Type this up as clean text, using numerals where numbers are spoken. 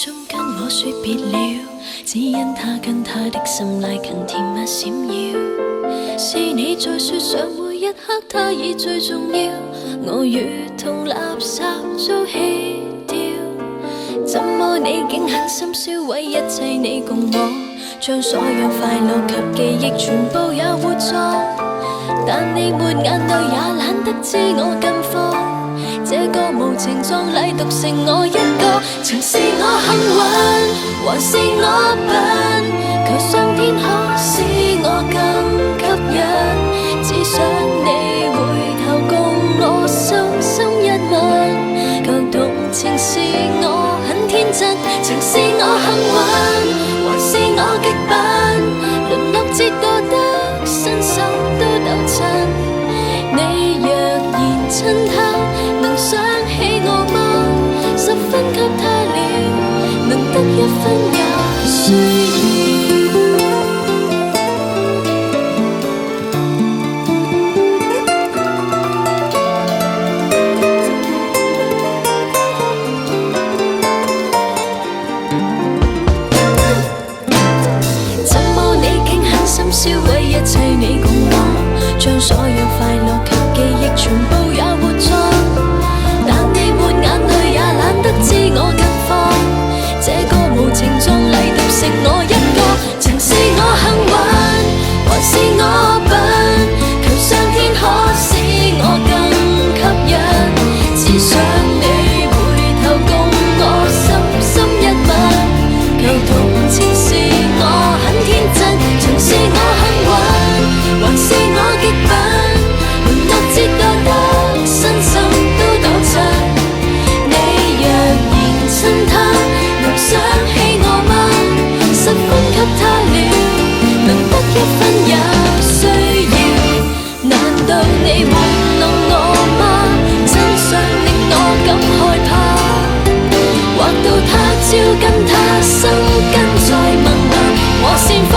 中跟我說別了，只因他跟他的心拉近，甜蜜閃耀。是你在說上每一刻他已最重要，我如同垃圾遭棄掉。怎麼你竟狠心燒毀一切你共我，將所有快樂及記憶全部也活作，但你沒眼淚也懶得知我近況。這個無情壯麗獨剩我一個，曾是我幸運，還是我笨？求上天可使我更吸引，只想你回頭共我深深一吻。舊動情是我很天真，曾是我幸運，還是我極笨？淪落至覺得身心都抖震。你若然親他，能想起我嗎？十分給他了，能得一分也需要。怎麼你竟狠心燒毀一切你共我，將所有快樂及記憶全部也活作，但你沒眼淚也懶得知我近況。這個無情壯麗獨剩我一個，曾是我幸運，還是我笨？求上天可使我更吸引，只想你回頭共我深深一吻。舊動情是我很天真，曾是我幸運，還是我極笨？淪落至覺得身心都抖震。你若然親他，能想起我嗎？十分給他了，能得一分也需要。難道你玩弄我嗎？真相令我感害怕，或到他朝跟他生根在萌芽，和綻放。